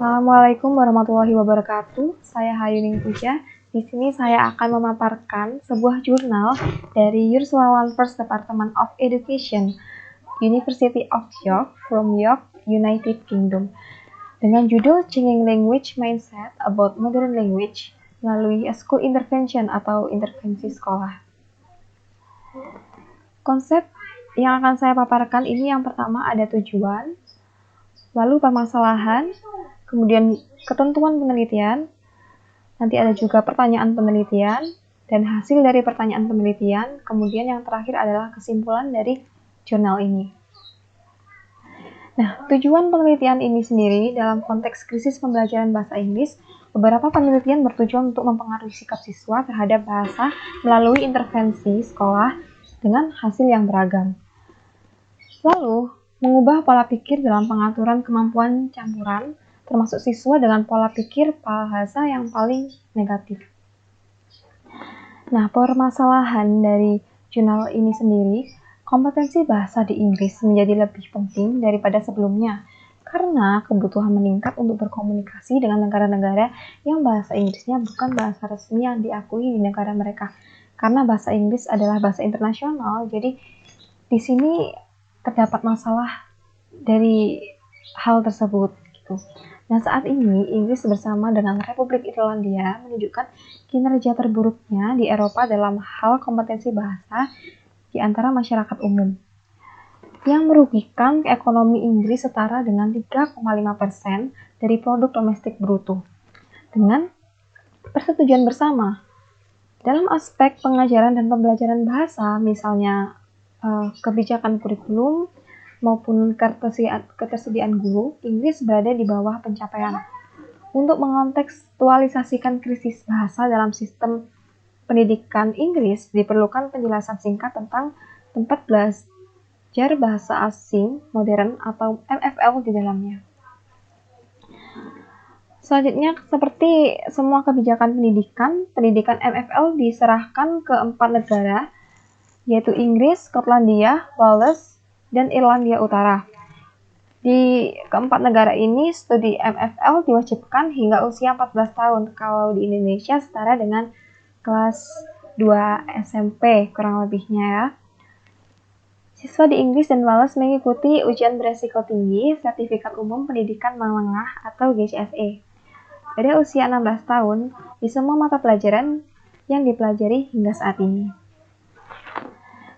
Assalamualaikum warahmatullahi wabarakatuh. Saya Hayuning Puja. Di sini saya akan memaparkan sebuah jurnal dari Ursula First Department of Education, University of York, from York, United Kingdom, dengan judul Changing Language Mindset About Modern Language melalui School Intervention atau intervensi sekolah. Konsep yang akan saya paparkan ini yang pertama ada tujuan, lalu permasalahan, kemudian ketentuan penelitian, nanti ada juga pertanyaan penelitian, dan hasil dari pertanyaan penelitian, kemudian yang terakhir adalah kesimpulan dari jurnal ini. Nah, tujuan penelitian ini sendiri dalam konteks krisis pembelajaran bahasa Inggris, beberapa penelitian bertujuan untuk mempengaruhi sikap siswa terhadap bahasa melalui intervensi sekolah dengan hasil yang beragam. Lalu, mengubah pola pikir dalam pengaturan kemampuan campuran, termasuk siswa dengan pola pikir bahasa yang paling negatif. Nah, permasalahan dari jurnal ini sendiri, kompetensi bahasa di Inggris menjadi lebih penting daripada sebelumnya, karena kebutuhan meningkat untuk berkomunikasi dengan negara-negara yang bahasa Inggrisnya bukan bahasa resmi yang diakui di negara mereka. Karena bahasa Inggris adalah bahasa internasional, jadi di sini terdapat masalah dari hal tersebut gitu. Nah, saat ini Inggris bersama dengan Republik Irlandia menunjukkan kinerja terburuknya di Eropa dalam hal kompetensi bahasa di antara masyarakat umum, yang merugikan ekonomi Inggris setara dengan 3,5% dari produk domestik bruto. Dengan persetujuan bersama dalam aspek pengajaran dan pembelajaran bahasa, misalnya kebijakan kurikulum maupun ketersediaan guru, Inggris berada di bawah pencapaian. Untuk mengontekstualisasikan krisis bahasa dalam sistem pendidikan Inggris, diperlukan penjelasan singkat tentang tempat belajar bahasa asing modern atau MFL di dalamnya. Selanjutnya, seperti semua kebijakan pendidikan MFL diserahkan ke 4 negara, yaitu Inggris, Skotlandia, Wales, dan Irlandia Utara. Di keempat negara ini, studi MFL diwajibkan hingga usia 14 tahun. Kalau di Indonesia setara dengan kelas 2 SMP, kurang lebihnya ya. Siswa di Inggris dan Wales mengikuti ujian beresiko tinggi, sertifikat umum pendidikan menengah atau GCSE. Pada usia 16 tahun, di semua mata pelajaran yang dipelajari hingga saat ini.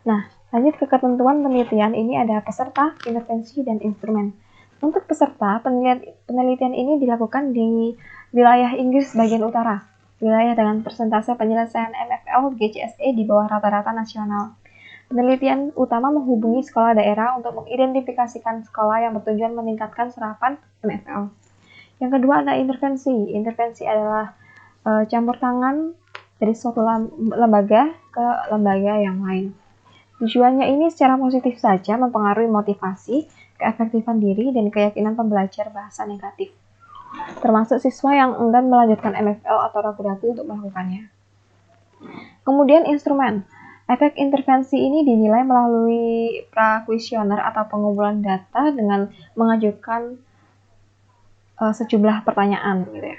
Nah, lanjut ke ketentuan penelitian, ini ada peserta, intervensi, dan instrumen. Untuk peserta, penelitian ini dilakukan di wilayah Inggris bagian utara, wilayah dengan persentase penyelesaian MFL GCSE di bawah rata-rata nasional. Penelitian utama menghubungi sekolah daerah untuk mengidentifikasikan sekolah yang bertujuan meningkatkan serapan MFL. Yang kedua ada intervensi. Intervensi adalah campur tangan dari suatu lembaga ke lembaga yang lain. Tujuannya ini secara positif saja mempengaruhi motivasi, keefektifan diri, dan keyakinan pembelajar bahasa negatif, termasuk siswa yang enggan melanjutkan MFL atau ragu-ragu untuk melakukannya. Kemudian instrumen. Efek intervensi ini dinilai melalui prakuesioner atau pengumpulan data dengan mengajukan sejumlah pertanyaan gitu ya.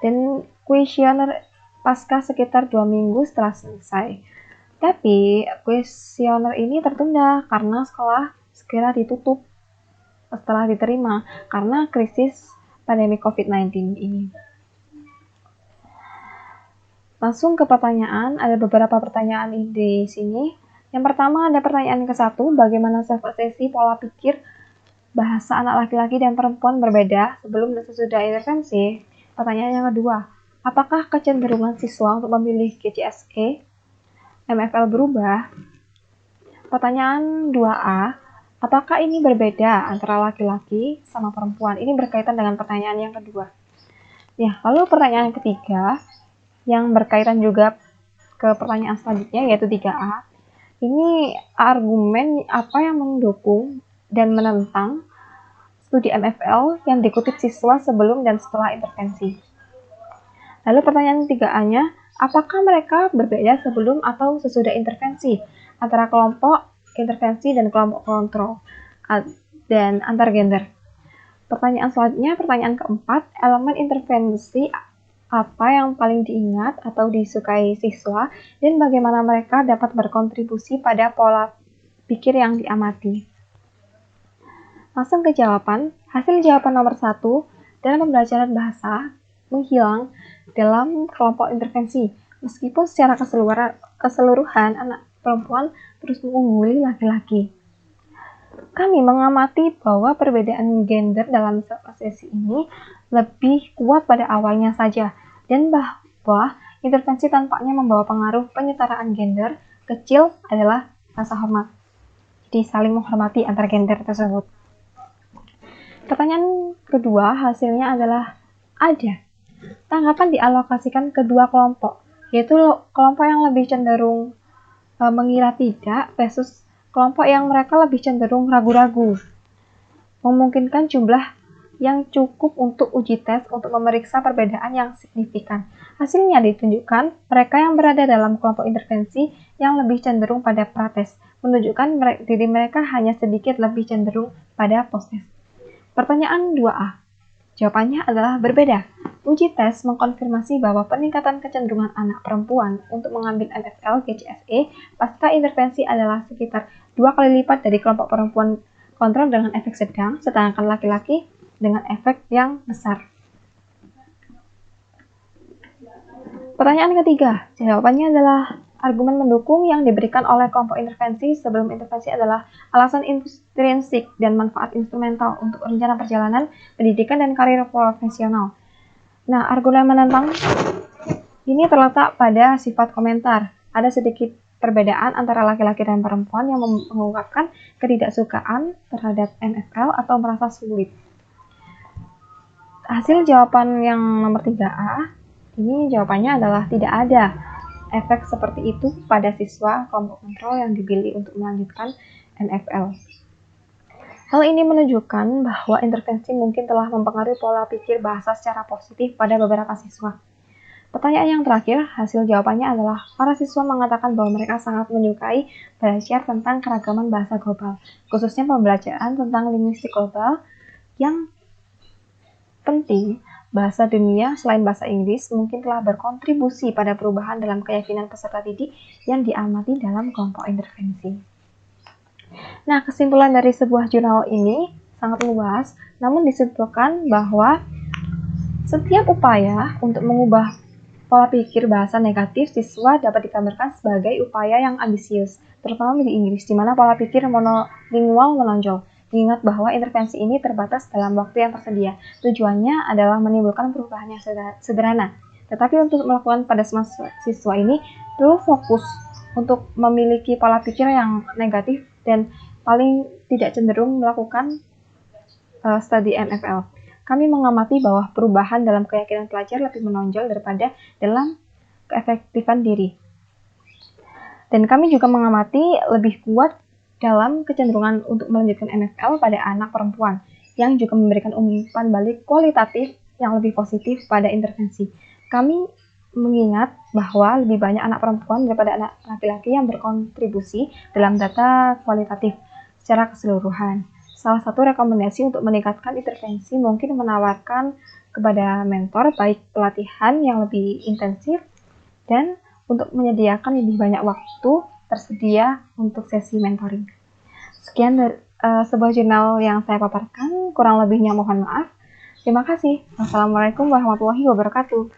Dan kuesioner pasca sekitar 2 minggu setelah selesai. Tapi kuesioner ini tertunda karena sekolah segera ditutup setelah diterima karena krisis pandemi COVID-19 ini. Langsung ke pertanyaan, ada beberapa pertanyaan di sini. Yang pertama ada pertanyaan ke-1, bagaimana self-assessment pola pikir bahasa anak laki-laki dan perempuan berbeda sebelum dan sesudah intervensi. Pertanyaan yang kedua, apakah kecenderungan siswa untuk memilih GCSE MFL berubah? Pertanyaan 2A, apakah ini berbeda antara laki-laki sama perempuan? Ini berkaitan dengan pertanyaan yang kedua. Ya, lalu pertanyaan yang ketiga, yang berkaitan juga ke pertanyaan selanjutnya, yaitu 3A. Ini argumen apa yang mendukung dan menentang studi MFL yang dikutip siswa sebelum dan setelah intervensi. Lalu pertanyaan 3A-nya, apakah mereka berbeda sebelum atau sesudah intervensi antara kelompok intervensi dan kelompok kontrol dan antar gender? Pertanyaan selanjutnya, pertanyaan keempat, elemen intervensi apa yang paling diingat atau disukai siswa dan bagaimana mereka dapat berkontribusi pada pola pikir yang diamati. Langsung ke jawaban. Hasil jawaban nomor 1, dalam pembelajaran bahasa menghilang dalam kelompok intervensi. Meskipun secara keseluruhan anak perempuan terus mengungguli laki-laki. Kami mengamati bahwa perbedaan gender dalam sesi ini lebih kuat pada awalnya saja, dan bahwa intervensi tampaknya membawa pengaruh penyetaraan gender kecil adalah rasa hormat. Jadi saling menghormati antar gender tersebut. Pertanyaan kedua, hasilnya adalah ada. Tanggapan dialokasikan kedua kelompok, yaitu kelompok yang lebih cenderung mengira tidak versus kelompok yang mereka lebih cenderung ragu-ragu. Memungkinkan jumlah yang cukup untuk uji tes untuk memeriksa perbedaan yang signifikan. Hasilnya ditunjukkan mereka yang berada dalam kelompok intervensi yang lebih cenderung pada prates, menunjukkan diri mereka hanya sedikit lebih cenderung pada postes. Pertanyaan 2A. Jawabannya adalah berbeda. Uji tes mengkonfirmasi bahwa peningkatan kecenderungan anak perempuan untuk mengambil MFL GCSE pasca intervensi adalah sekitar 2 kali lipat dari kelompok perempuan kontrol dengan efek sedang, sedangkan laki-laki dengan efek yang besar. Pertanyaan ketiga, jawabannya adalah argumen mendukung yang diberikan oleh kelompok intervensi sebelum intervensi adalah alasan intrinsik dan manfaat instrumental untuk rencana perjalanan, pendidikan, dan karir profesional. Nah, argumen menentang ini terletak pada sifat komentar. Ada sedikit perbedaan antara laki-laki dan perempuan yang mengungkapkan ketidaksukaan terhadap MFL atau merasa sulit. Hasil jawaban yang nomor 3A, ini jawabannya adalah tidak ada efek seperti itu pada siswa kelompok kontrol yang dipilih untuk melanjutkan MFL. Hal ini menunjukkan bahwa intervensi mungkin telah mempengaruhi pola pikir bahasa secara positif pada beberapa siswa. Pertanyaan yang terakhir, hasil jawabannya adalah para siswa mengatakan bahwa mereka sangat menyukai belajar tentang keragaman bahasa global, khususnya pembelajaran tentang linguistik global yang penting. Bahasa dunia selain bahasa Inggris mungkin telah berkontribusi pada perubahan dalam keyakinan peserta didik yang diamati dalam kelompok intervensi. Nah, kesimpulan dari sebuah jurnal ini sangat luas, namun disimpulkan bahwa setiap upaya untuk mengubah pola pikir bahasa negatif siswa dapat digambarkan sebagai upaya yang ambisius, terutama di Inggris, di mana pola pikir monolingual menonjol. Diingat bahwa intervensi ini terbatas dalam waktu yang tersedia. Tujuannya adalah menimbulkan perubahan yang sederhana. Tetapi untuk melakukan pada semua siswa ini perlu fokus untuk memiliki pola pikir yang negatif dan paling tidak cenderung melakukan studi MFL. Kami mengamati bahwa perubahan dalam keyakinan pelajar lebih menonjol daripada dalam keefektifan diri. Dan kami juga mengamati lebih kuat dalam kecenderungan untuk melanjutkan MFL pada anak perempuan, yang juga memberikan umpan balik kualitatif yang lebih positif pada intervensi. Kami mengingat bahwa lebih banyak anak perempuan daripada anak laki-laki yang berkontribusi dalam data kualitatif secara keseluruhan. Salah satu rekomendasi untuk meningkatkan intervensi mungkin menawarkan kepada mentor baik pelatihan yang lebih intensif dan untuk menyediakan lebih banyak waktu tersedia untuk sesi mentoring. Sekian dari sebuah jurnal yang saya paparkan, kurang lebihnya mohon maaf. Terima kasih. Wassalamualaikum warahmatullahi wabarakatuh.